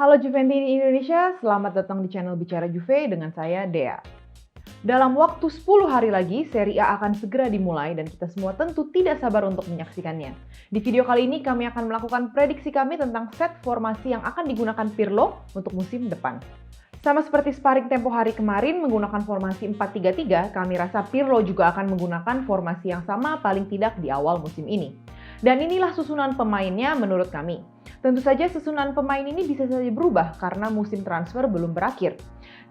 Halo Juventini Indonesia, selamat datang di channel Bicara Juve dengan saya Dea. Dalam waktu 10 hari lagi, Serie A akan segera dimulai dan kita semua tentu tidak sabar untuk menyaksikannya. Di video kali ini kami akan melakukan prediksi kami tentang set formasi yang akan digunakan Pirlo untuk musim depan. Sama seperti sparring tempo hari kemarin menggunakan formasi 4-3-3, kami rasa Pirlo juga akan menggunakan formasi yang sama paling tidak di awal musim ini. Dan inilah susunan pemainnya menurut kami. Tentu saja susunan pemain ini bisa saja berubah karena musim transfer belum berakhir.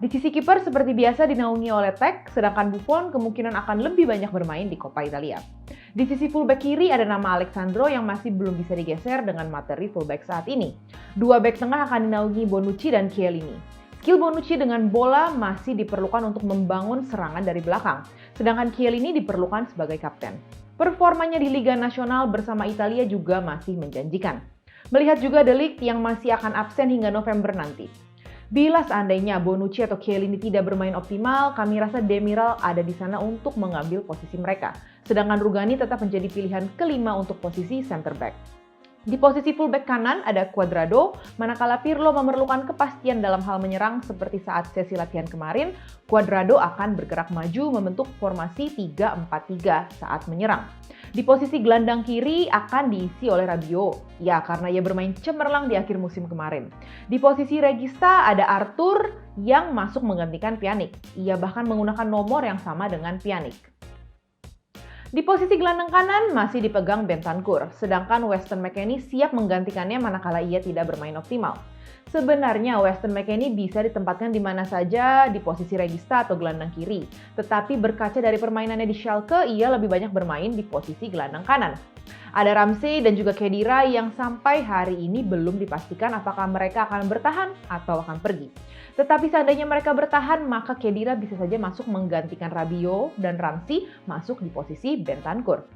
Di sisi kiper seperti biasa dinaungi oleh Tek, sedangkan Buffon kemungkinan akan lebih banyak bermain di Coppa Italia. Di sisi fullback kiri ada nama Alexandro yang masih belum bisa digeser dengan materi fullback saat ini. Dua back tengah akan dinaungi Bonucci dan Chiellini. Skill Bonucci dengan bola masih diperlukan untuk membangun serangan dari belakang, sedangkan Chiellini diperlukan sebagai kapten. Performanya di Liga Nasional bersama Italia juga masih menjanjikan. Melihat juga De Ligt yang masih akan absen hingga November nanti. Bila seandainya Bonucci atau Chiellini tidak bermain optimal, kami rasa Demiral ada di sana untuk mengambil posisi mereka. Sedangkan Rugani tetap menjadi pilihan kelima untuk posisi center back. Di posisi fullback kanan ada Cuadrado, manakala Pirlo memerlukan kepastian dalam hal menyerang seperti saat sesi latihan kemarin, Cuadrado akan bergerak maju membentuk formasi 3-4-3 saat menyerang. Di posisi gelandang kiri akan diisi oleh Rabiot, ya karena ia bermain cemerlang di akhir musim kemarin. Di posisi regista ada Arthur yang masuk menggantikan Pjanic, ia bahkan menggunakan nomor yang sama dengan Pjanic. Di posisi gelandang kanan masih dipegang Bentancur, sedangkan Weston McKennie siap menggantikannya manakala ia tidak bermain optimal. Sebenarnya Weston McKennie bisa ditempatkan di mana saja di posisi regista atau gelandang kiri, tetapi berkaca dari permainannya di Schalke, ia lebih banyak bermain di posisi gelandang kanan. Ada Ramsey dan juga Khedira yang sampai hari ini belum dipastikan apakah mereka akan bertahan atau akan pergi. Tetapi seandainya mereka bertahan, maka Khedira bisa saja masuk menggantikan Rabiot dan Ramsey masuk di posisi Bentancur.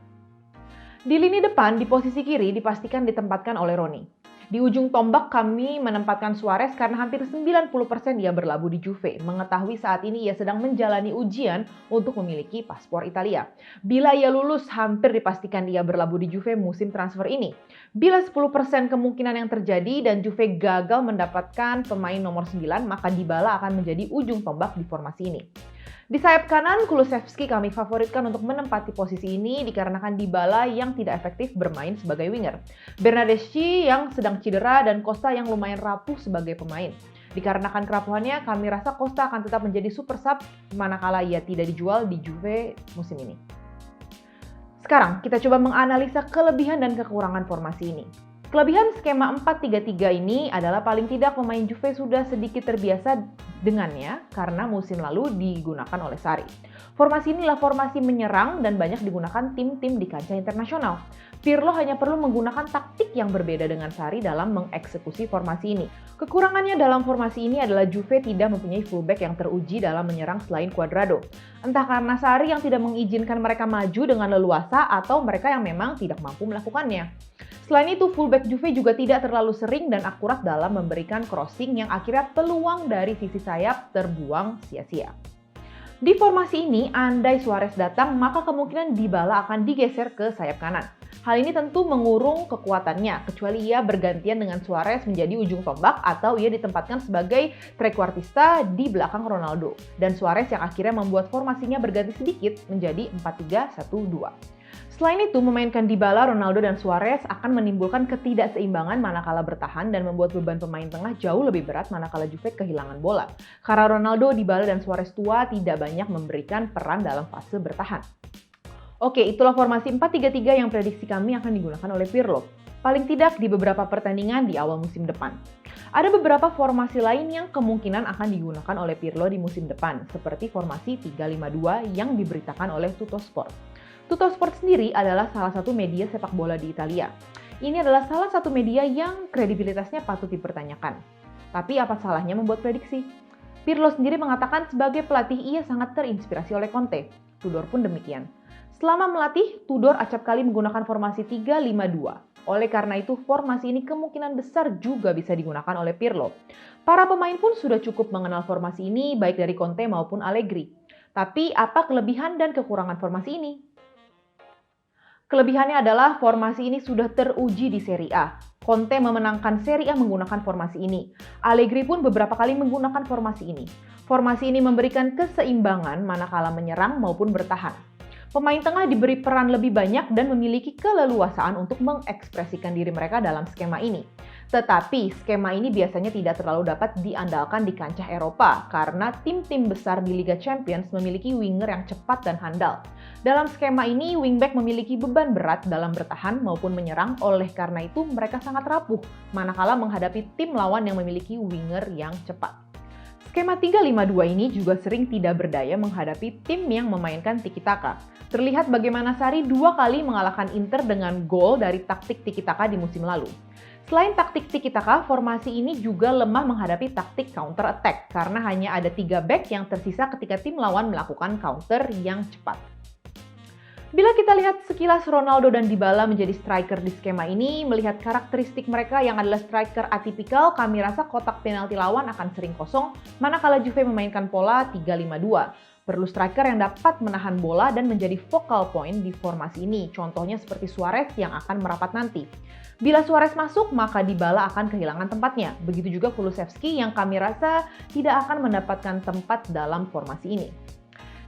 Di lini depan, di posisi kiri dipastikan ditempatkan oleh Roni. Di ujung tombak kami menempatkan Suarez karena hampir 90% ia berlabuh di Juve, mengetahui saat ini ia sedang menjalani ujian untuk memiliki paspor Italia. Bila ia lulus, hampir dipastikan ia berlabuh di Juve musim transfer ini. Bila 10% kemungkinan yang terjadi dan Juve gagal mendapatkan pemain nomor 9, maka Dybala akan menjadi ujung tombak di formasi ini. Di sayap kanan, Kulusevski kami favoritkan untuk menempati posisi ini dikarenakan Dybala yang tidak efektif bermain sebagai winger, Bernardeschi yang sedang cedera dan Costa yang lumayan rapuh sebagai pemain. Dikarenakan kerapuhannya, kami rasa Costa akan tetap menjadi super sub manakala ia tidak dijual di Juve musim ini. Sekarang kita coba menganalisa kelebihan dan kekurangan formasi ini. Kelebihan skema 4-3-3 ini adalah paling tidak pemain Juve sudah sedikit terbiasa dengannya karena musim lalu digunakan oleh Sarri. Formasi inilah formasi menyerang dan banyak digunakan tim-tim di kancah internasional. Pirlo hanya perlu menggunakan taktik yang berbeda dengan Sarri dalam mengeksekusi formasi ini. Kekurangannya dalam formasi ini adalah Juve tidak mempunyai fullback yang teruji dalam menyerang selain Cuadrado. Entah karena Sarri yang tidak mengizinkan mereka maju dengan leluasa atau mereka yang memang tidak mampu melakukannya. Selain itu, fullback Juve juga tidak terlalu sering dan akurat dalam memberikan crossing yang akhirnya peluang dari sisi sayap terbuang sia-sia. Di formasi ini, andai Suarez datang, maka kemungkinan Dybala akan digeser ke sayap kanan. Hal ini tentu mengurung kekuatannya, kecuali ia bergantian dengan Suarez menjadi ujung tombak atau ia ditempatkan sebagai trequartista di belakang Ronaldo. Dan Suarez yang akhirnya membuat formasinya berganti sedikit menjadi 4-3-1-2. Selain itu, memainkan Dybala, Ronaldo, dan Suarez akan menimbulkan ketidakseimbangan manakala bertahan dan membuat beban pemain tengah jauh lebih berat manakala Juve kehilangan bola. Karena Ronaldo, Dybala, dan Suarez tua tidak banyak memberikan peran dalam fase bertahan. Oke, itulah formasi 4-3-3 yang prediksi kami akan digunakan oleh Pirlo. Paling tidak di beberapa pertandingan di awal musim depan. Ada beberapa formasi lain yang kemungkinan akan digunakan oleh Pirlo di musim depan, seperti formasi 3-5-2 yang diberitakan oleh Tuttosport. Tuttosport sendiri adalah salah satu media sepak bola di Italia. Ini adalah salah satu media yang kredibilitasnya patut dipertanyakan. Tapi apa salahnya membuat prediksi? Pirlo sendiri mengatakan sebagai pelatih ia sangat terinspirasi oleh Conte. Tudor pun demikian. Selama melatih, Tudor acap kali menggunakan formasi 3-5-2. Oleh karena itu, formasi ini kemungkinan besar juga bisa digunakan oleh Pirlo. Para pemain pun sudah cukup mengenal formasi ini baik dari Conte maupun Allegri. Tapi apa kelebihan dan kekurangan formasi ini? Kelebihannya adalah formasi ini sudah teruji di Serie A. Conte memenangkan Serie A menggunakan formasi ini. Allegri pun beberapa kali menggunakan formasi ini. Formasi ini memberikan keseimbangan manakala menyerang maupun bertahan. Pemain tengah diberi peran lebih banyak dan memiliki keleluasaan untuk mengekspresikan diri mereka dalam skema ini. Tetapi skema ini biasanya tidak terlalu dapat diandalkan di kancah Eropa karena tim-tim besar di Liga Champions memiliki winger yang cepat dan handal. Dalam skema ini, wingback memiliki beban berat dalam bertahan maupun menyerang, oleh karena itu mereka sangat rapuh manakala menghadapi tim lawan yang memiliki winger yang cepat. Skema 3-5-2 ini juga sering tidak berdaya menghadapi tim yang memainkan tiki-taka. Terlihat bagaimana Sarri 2 kali mengalahkan Inter dengan gol dari taktik tiki-taka di musim lalu. Selain taktik tiki-taka, formasi ini juga lemah menghadapi taktik counter attack karena hanya ada 3 back yang tersisa ketika tim lawan melakukan counter yang cepat. Bila kita lihat sekilas Ronaldo dan Dybala menjadi striker di skema ini, melihat karakteristik mereka yang adalah striker atipikal, kami rasa kotak penalti lawan akan sering kosong, manakala Juve memainkan pola 3-5-2. Perlu striker yang dapat menahan bola dan menjadi focal point di formasi ini, contohnya seperti Suarez yang akan merapat nanti. Bila Suarez masuk, maka Dybala akan kehilangan tempatnya. Begitu juga Kulusevski yang kami rasa tidak akan mendapatkan tempat dalam formasi ini.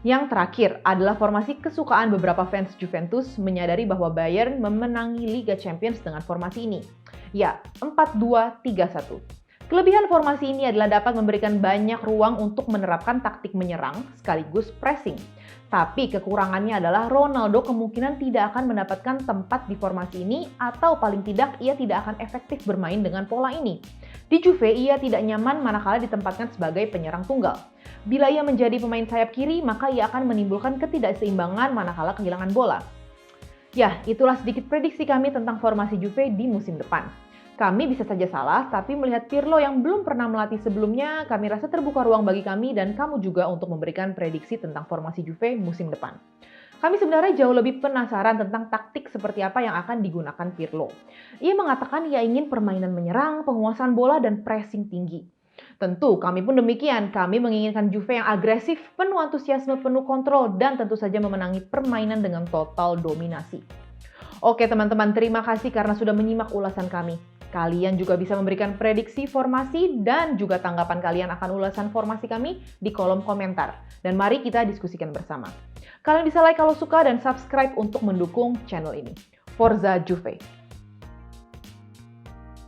Yang terakhir adalah formasi kesukaan beberapa fans Juventus menyadari bahwa Bayern memenangi Liga Champions dengan formasi ini. Ya, 4-2-3-1. Kelebihan formasi ini adalah dapat memberikan banyak ruang untuk menerapkan taktik menyerang sekaligus pressing. Tapi kekurangannya adalah Ronaldo kemungkinan tidak akan mendapatkan tempat di formasi ini atau paling tidak ia tidak akan efektif bermain dengan pola ini. Di Juve ia tidak nyaman manakala ditempatkan sebagai penyerang tunggal. Bila ia menjadi pemain sayap kiri, maka ia akan menimbulkan ketidakseimbangan manakala kehilangan bola. Ya, itulah sedikit prediksi kami tentang formasi Juve di musim depan. Kami bisa saja salah, tapi melihat Pirlo yang belum pernah melatih sebelumnya, kami rasa terbuka ruang bagi kami dan kamu juga untuk memberikan prediksi tentang formasi Juve musim depan. Kami sebenarnya jauh lebih penasaran tentang taktik seperti apa yang akan digunakan Pirlo. Ia mengatakan ia ingin permainan menyerang, penguasaan bola, dan pressing tinggi. Tentu, kami pun demikian. Kami menginginkan Juve yang agresif, penuh antusiasme, penuh kontrol, dan tentu saja memenangi permainan dengan total dominasi. Oke teman-teman, terima kasih karena sudah menyimak ulasan kami. Kalian juga bisa memberikan prediksi formasi dan juga tanggapan kalian akan ulasan formasi kami di kolom komentar. Dan mari kita diskusikan bersama. Kalian bisa like kalau suka dan subscribe untuk mendukung channel ini. Forza Juve!